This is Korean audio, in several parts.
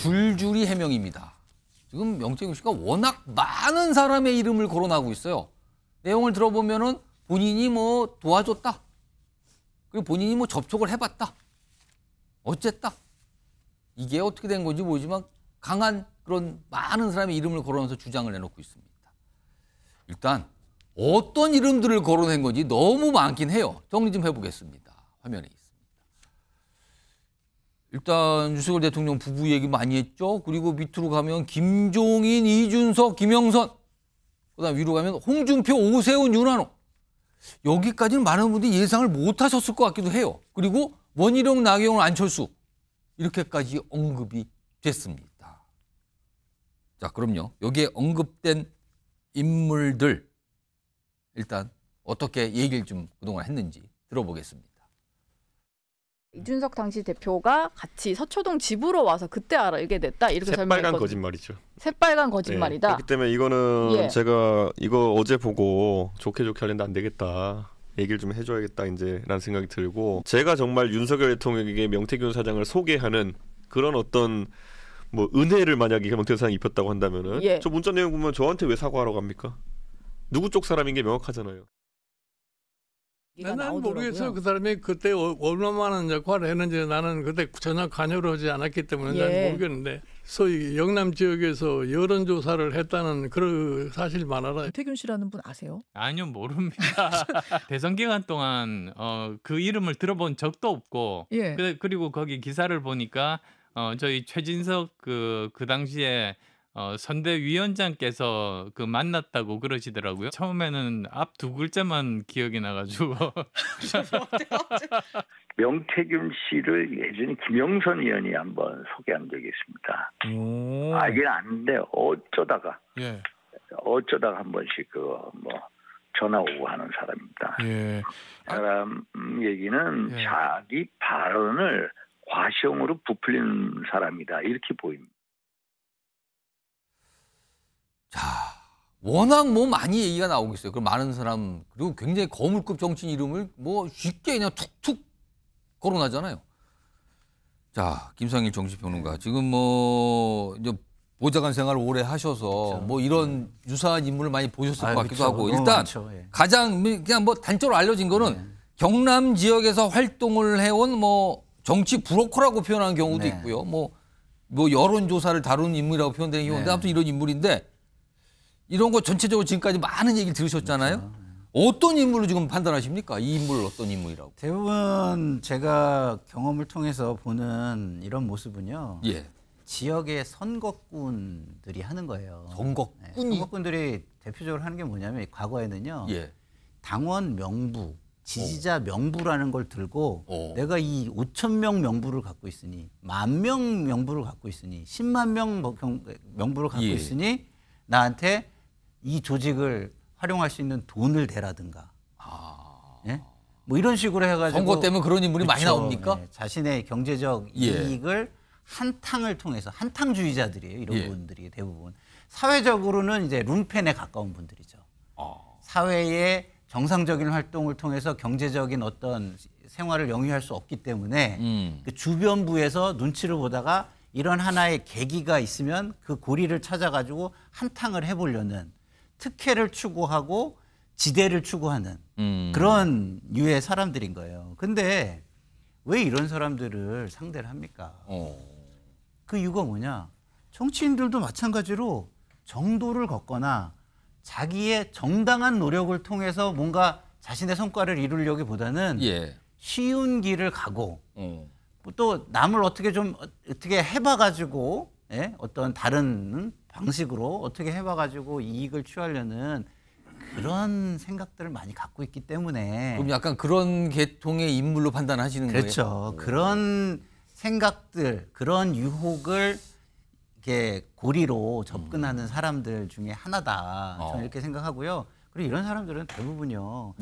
줄줄이 해명입니다. 지금 명태균 씨가 워낙 많은 사람의 이름을 거론하고 있어요. 내용을 들어보면은 본인이 뭐 도와줬다. 그리고 본인이 뭐 접촉을 해봤다. 어쨌다. 이게 어떻게 된 건지 모르지만 강한 그런 많은 사람의 이름을 거론해서 주장을 해놓고 있습니다. 일단 어떤 이름들을 거론한 건지 너무 많긴 해요. 정리 좀 해보겠습니다. 화면에 있습니다. 일단 윤석열 대통령 부부 얘기 많이 했죠. 그리고 밑으로 가면 김종인, 이준석, 김영선. 그다음 위로 가면 홍준표, 오세훈, 윤한홍. 여기까지는 많은 분들이 예상을 못하셨을 것 같기도 해요. 그리고 원희룡, 나경원, 안철수. 이렇게까지 언급이 됐습니다. 자, 그럼요. 여기에 언급된 인물들 일단 어떻게 얘기를 좀 그동안 했는지 들어보겠습니다. 이준석 당시 대표가 같이 서초동 집으로 와서 그때 알게 됐다 이렇게 설명했거든요. 새빨간 거짓말이죠. 새빨간 거짓말이다. 네, 그렇기 때문에 이거는 예. 제가 이거 어제 보고 좋게 하려는데 안 되겠다. 얘기를 좀 해줘야겠다 이제라는 생각이 들고, 제가 정말 윤석열 대통령에게 명태균 사장을 소개하는 그런 어떤 뭐 은혜를 만약에 명태균 사장이 입혔다고 한다면은 예. 저 문자 내용 보면 저한테 왜 사과하러 갑니까? 누구 쪽 사람인 게 명확하잖아요. 나는 모르겠어요. 그 사람이 그때 얼마나 많은 역할을 했는지 나는 그때 전혀 관여를 하지 않았기 때문에 예. 난 모르겠는데, 소위 영남 지역에서 여론조사를 했다는 그런 사실만 알아요. 명태균 씨라는 분 아세요? 아니요, 모릅니다. 대선 기간 동안 그 이름을 들어본 적도 없고, 예. 그리고 거기 기사를 보니까 저희 최진석 그 당시에 선대위원장께서 그 만났다고 그러시더라고요. 처음에는 앞 두 글자만 기억이 나가지고. 명태균 씨를 예전에 김영선 의원이 한번 소개한 적이 있습니다. 알긴 아는데 어쩌다가 한 번씩 전화 오고 하는 사람입니다. 예. 사람 얘기는 자기 발언을 과시형으로 부풀리는 사람이다 이렇게 보입니다. 자, 워낙 뭐 많이 얘기가 나오고 있어요. 그 많은 사람, 그리고 굉장히 거물급 정치인 이름을 뭐 쉽게 그냥 툭툭 거론하잖아요. 자, 김상일 정치평론가. 지금 뭐 이제 보좌관 생활을 오래 하셔서 그렇죠. 뭐 이런 유사한 인물을 많이 보셨을 것 같기도 그렇죠. 하고. 너무 일단 많죠. 예. 가장 그냥 뭐 단적으로 알려진 거는 경남 지역에서 활동을 해온 뭐 정치 브로커라고 표현하는 경우도 있고요. 뭐 여론조사를 다루는 인물이라고 표현되는 경우인데 아무튼 이런 인물인데, 이런 거 전체적으로 지금까지 많은 얘기를 들으셨잖아요. 그렇죠. 어떤 인물로 지금 판단하십니까? 이 인물을 어떤 인물이라고? 대부분 제가 경험을 통해서 보는 이런 모습은요. 예. 지역의 선거꾼들이 하는 거예요. 선거꾼이? 선거꾼들이 대표적으로 하는 게 뭐냐면 과거에는요. 예. 당원 명부, 지지자 명부라는 걸 들고 내가 이 5,000명 명부를 갖고 있으니, 10,000명 명부를 갖고 있으니, 10만 명 명부를 갖고 있으니 나한테 이 조직을 활용할 수 있는 돈을 대라든가. 예? 뭐 이런 식으로 해가지고. 선거 때문에 그런 인물이 많이 나옵니까? 네. 자신의 경제적 이익을 한탕을 통해서, 한탕주의자들이에요. 이런 분들이 대부분. 사회적으로는 이제 룸펜에 가까운 분들이죠. 사회의 정상적인 활동을 통해서 경제적인 어떤 생활을 영위할 수 없기 때문에 그 주변부에서 눈치를 보다가 이런 하나의 계기가 있으면 그 고리를 찾아가지고 한탕을 해보려는, 특혜를 추구하고 지대를 추구하는 그런 유의 사람들인 거예요. 근데 왜 이런 사람들을 상대를 합니까? 그 이유가 뭐냐? 정치인들도 마찬가지로 정도를 걷거나 자기의 정당한 노력을 통해서 뭔가 자신의 성과를 이루려기보다는 쉬운 길을 가고 또 남을 어떻게 해봐가지고 어떤 다른 방식으로 어떻게 해봐가지고 이익을 취하려는 그런 생각들을 많이 갖고 있기 때문에. 그럼 약간 그런 계통의 인물로 판단하시는 거예요? 그렇죠. 그런 생각들, 그런 유혹을 이렇게 고리로 접근하는 사람들 중에 하나다. 저는 이렇게 생각하고요. 그리고 이런 사람들은 대부분요.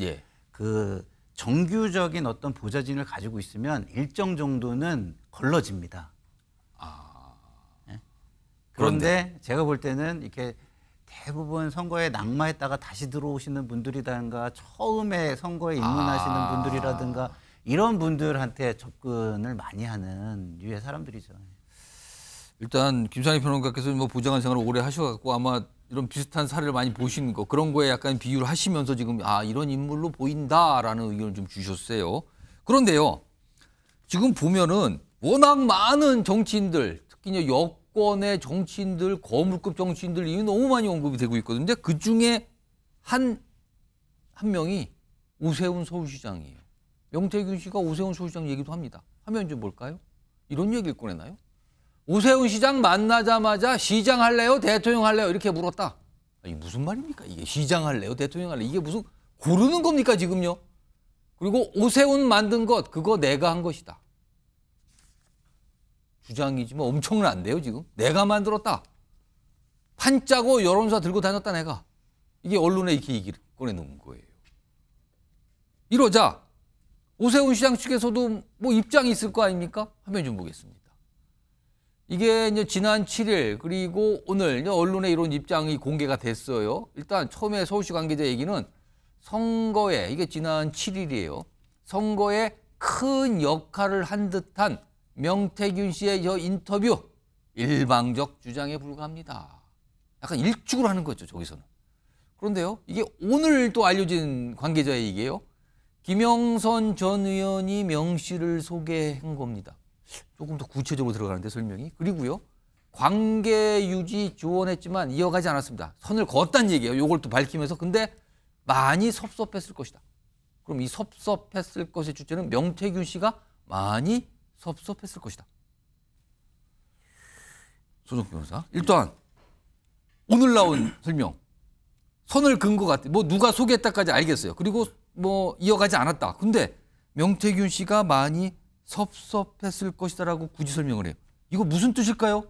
그 정규적인 어떤 보좌진을 가지고 있으면 일정 정도는 걸러집니다. 그런데 제가 볼 때는 이렇게 대부분 선거에 낙마했다가 다시 들어오시는 분들이라든가 처음에 선거에 입문하시는 분들이라든가 이런 분들한테 접근을 많이 하는 유의 사람들이죠. 일단 김상희 평론가께서 뭐 보좌관 생활을 오래 하셔갖고 아마 이런 비슷한 사례를 많이 보시는 거 그런 거에 약간 비유를 하시면서 지금 이런 인물로 보인다라는 의견을 좀 주셨어요. 그런데요, 지금 보면은 워낙 많은 정치인들, 특히 이제 여권의 정치인들, 거물급 정치인들 이미 너무 많이 언급이 되고 있거든요. 근데 그 중에 한 명이 오세훈 서울시장이에요. 명태균 씨가 오세훈 서울시장 얘기도 합니다. 화면 좀 볼까요? 이런 얘기를 꺼내나요? 오세훈 시장 만나자마자 시장 할래요? 대통령 할래요? 이렇게 물었다. 이게 무슨 말입니까? 이게 시장 할래요? 대통령 할래요? 이게 무슨 고르는 겁니까 지금요? 그리고 오세훈 만든 것 그거 내가 한 것이다. 주장이지 뭐 엄청난데요 지금. 내가 만들었다. 판 짜고 여론조사 들고 다녔다 내가. 이게 언론에 이렇게 얘기를 꺼내놓은 거예요. 이러자 오세훈 시장 측에서도 뭐 입장이 있을 거 아닙니까? 화면 좀 보겠습니다. 이게 이제 지난 7일 그리고 오늘 언론에 이런 입장이 공개가 됐어요. 일단 처음에 서울시 관계자 얘기는 선거에 이게 지난 7일이에요. 선거에 큰 역할을 한 듯한 명태균 씨의 저 인터뷰 일방적 주장에 불과합니다. 약간 일축을 하는 거죠 저기서는. 그런데요 이게 오늘 또 알려진 관계자의 얘기예요. 김영선 전 의원이 명 씨를 소개한 겁니다. 조금 더 구체적으로 들어가는데 설명이. 그리고요. 관계 유지 조언했지만 이어가지 않았습니다. 선을 그었다는 얘기예요. 이걸 또 밝히면서. 근데 많이 섭섭했을 것이다. 그럼 이 섭섭했을 것의 주체는 명태균 씨가 많이 섭섭했을 것이다. 소정표 변호사. 일단 오늘 나온 설명. 선을 그은 것 같아. 뭐 누가 소개했다까지 알겠어요. 그리고 뭐 이어가지 않았다. 근데 명태균 씨가 많이 섭섭했을 것이다라고 굳이 설명을 해요. 이거 무슨 뜻일까요?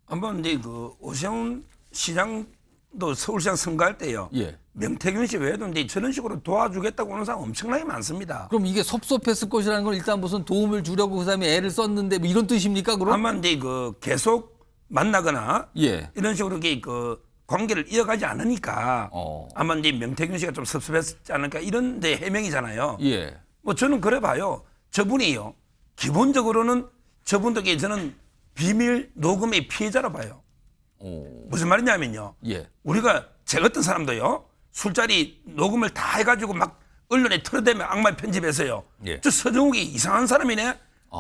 한번 이제 그 오세훈 시장도 서울시장 선거할 때요. 예. 명태균 씨 외에도 이제 저런 식으로 도와주겠다고 하는 사람 엄청나게 많습니다. 그럼 이게 섭섭했을 것이라는 건 일단 무슨 도움을 주려고 그 사람이 애를 썼는데 뭐 이런 뜻입니까? 그럼? 아마 이제 그 계속 만나거나 예. 이런 식으로 이렇게 그 관계를 이어가지 않으니까 아마 이제 명태균 씨가 좀 섭섭했지 않을까 이런 데 해명이잖아요. 예. 뭐 저는 그래 봐요. 저분이요. 기본적으로는 저분에게 저는 비밀 녹음의 피해자라 봐요. 무슨 말이냐면요. 예. 우리가 제 같은 사람도요. 술자리 녹음을 다 해가지고 막 언론에 털어대면 악마 편집해서요. 예. 저 서정욱이 이상한 사람이네.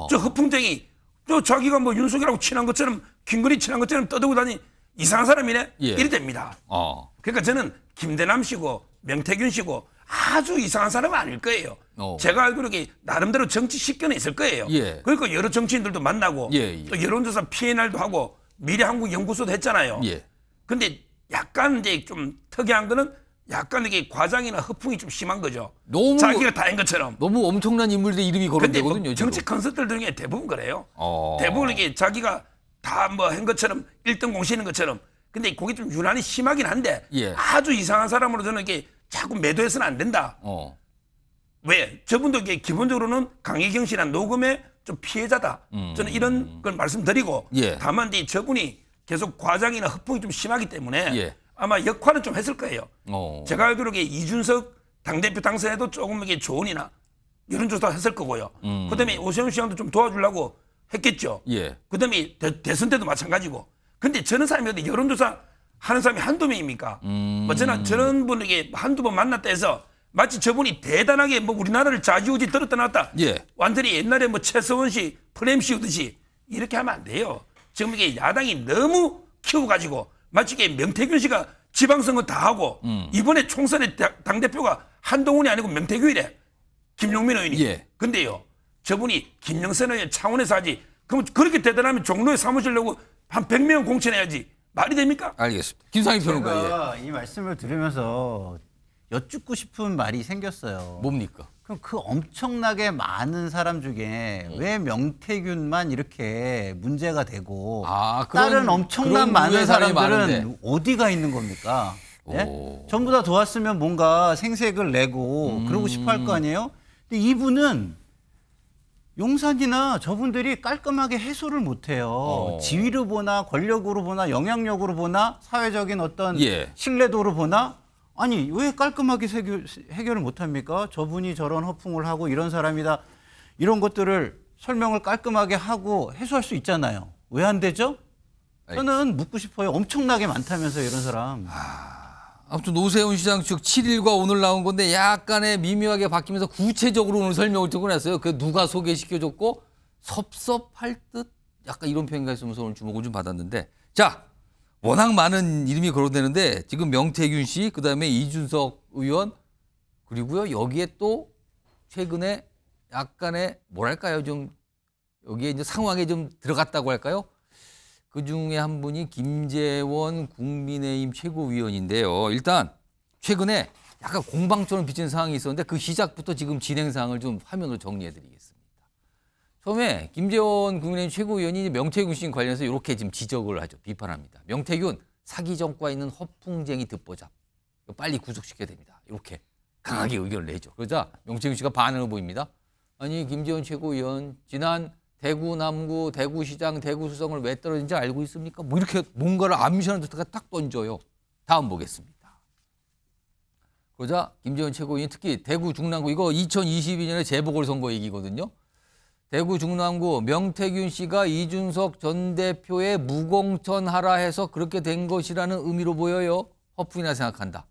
저 허풍쟁이. 저 자기가 뭐 윤석열하고 친한 것처럼 김건희 친한 것처럼 떠들고 다니 이상한 사람이네. 예. 이래 됩니다. 그러니까 저는 김대남 씨고 명태균 씨고 아주 이상한 사람은 아닐 거예요. 제가 알기로 나름대로 정치 식견이 있을 거예요. 예. 그러니까 여러 정치인들도 만나고 예. 또 여론조사 피해날도 하고 미래한국연구소도 했잖아요. 예. 근데 약간 이제 좀 특이한 거는 약간 이게 과장이나 허풍이 좀 심한 거죠. 너무 자기가 다 한 것처럼. 너무 엄청난 인물들의 이름이 근데 거론되거든요. 뭐 정치 컨설팅 중에 대부분 그래요. 어. 대부분 이게 자기가 다 뭐 한 것처럼 1등 공시는 것처럼. 근데 그게 좀 유난히 심하긴 한데 예. 아주 이상한 사람으로 저는 이게 자꾸 매도해서는 안 된다. 왜? 저분도 이게 기본적으로는 강혜경 씨란 녹음의 좀 피해자다. 저는 이런 걸 말씀드리고 예. 다만 이제 저분이 계속 과장이나 허풍이 좀 심하기 때문에 예. 아마 역할은 좀 했을 거예요. 제가 알기로 이준석 당대표 당선에도 조금 이게 조언이나 여론조사 했을 거고요. 그다음에 오세훈 시장도 좀 도와주려고 했겠죠. 예. 그다음에 대선 때도 마찬가지고. 근데 저런 사람이 여론조사 하는 사람이 한두 명입니까? 뭐 저런 분에게 한두 번 만났다 해서 마치 저분이 대단하게 뭐 우리나라를 좌지우지 들었다 놨다. 예. 완전히 옛날에 뭐 최서원 씨 프레임 씌우듯이 이렇게 하면 안 돼요. 지금 이게 야당이 너무 키워가지고 마치 이게 명태균 씨가 지방선거 다 하고 이번에 총선에 당대표가 한동훈이 아니고 명태균이래. 김용민 의원이. 예. 근데요. 저분이 김영선 의원 차원에서 하지. 그럼 그렇게 대단하면 종로에 사무실 내고 한 100명 공천해야지. 말이 됩니까? 알겠습니다. 김상희 평론가. 제가 이 말씀을 들으면서 여쭙고 싶은 말이 생겼어요. 뭡니까? 그럼 그 엄청나게 많은 사람 중에 왜 명태균만 이렇게 문제가 되고 다른 엄청난 많은 사람들은 어디가 있는 겁니까? 네? 전부 다 도왔으면 뭔가 생색을 내고 그러고 싶어 할 거 아니에요? 근데 이분은 용산이나 저분들이 깔끔하게 해소를 못해요. 지위로 보나 권력으로 보나 영향력으로 보나 사회적인 어떤 신뢰도로 보나 아니 왜 깔끔하게 해결을 못합니까? 저분이 저런 허풍을 하고 이런 사람이다. 이런 것들을 설명을 깔끔하게 하고 해소할 수 있잖아요. 왜 안 되죠? 저는 묻고 싶어요. 엄청나게 많다면서 이런 사람. 아무튼 노세훈 시장 측 7일과 오늘 나온 건데 약간의 미묘하게 바뀌면서 구체적으로 오늘 설명을 적어냈어요. 그 누가 소개시켜줬고 섭섭할 듯 약간 이런 표현가 있으면서 오늘 주목을 좀 받았는데 자 워낙 많은 이름이 거론되는데 지금 명태균 씨 그다음에 이준석 의원 그리고요 여기에 또 최근에 약간의 뭐랄까요 좀 여기에 이제 상황에 좀 들어갔다고 할까요? 그 중에 한 분이 김재원 국민의힘 최고위원인데요. 일단 최근에 약간 공방처럼 비친 상황이 있었는데 그 시작부터 지금 진행 사항을 좀 화면으로 정리해드리겠습니다. 처음에 김재원 국민의힘 최고위원이 명태균 씨 관련해서 이렇게 지금 지적을 하죠. 비판합니다. 명태균 사기 전과 있는 허풍쟁이 듣보잡. 빨리 구속시켜야 됩니다. 이렇게 강하게 의견을 내죠. 그러자 명태균 씨가 반응을 보입니다. 아니 김재원 최고위원 지난 대구 남구, 대구시장, 대구수성을 왜 떨어진지 알고 있습니까? 뭐 이렇게 뭔가를 암시하는 듯하게 딱 던져요. 다음 보겠습니다. 그러자 김재원 최고위원이 특히 대구 중랑구 이거 2022년에 재보궐선거 얘기거든요. 대구 중랑구 명태균 씨가 이준석 전 대표의 무공천하라 해서 그렇게 된 것이라는 의미로 보여요. 허풍이나 생각한다.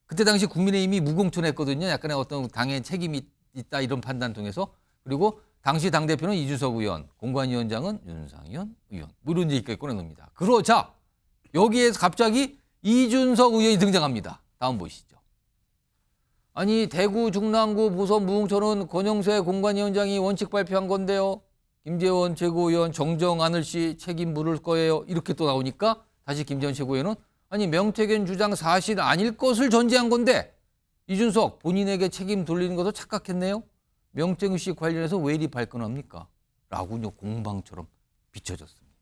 그때 당시 국민의힘이 무공천했거든요. 약간의 어떤 당의 책임이 있다 이런 판단 통해서. 그리고 당시 당대표는 이준석 의원, 공관위원장은 윤상현 의원. 뭐 이런 얘기까지 꺼내놉니다. 그러자 여기에서 갑자기 이준석 의원이 등장합니다. 다음 보시죠. 아니 대구 중랑구 보선 무공천은 권영세 공관위원장이 원칙 발표한 건데요. 김재원 최고위원 정정 않을 시 책임 물을 거예요. 이렇게 또 나오니까 다시 김재원 최고위원은 아니 명태균 주장 사실 아닐 것을 전제한 건데 이준석 본인에게 책임 돌리는 것도 착각했네요. 명태균 씨 관련해서 왜 이리 발끈합니까? 라고 공방처럼 비춰졌습니다.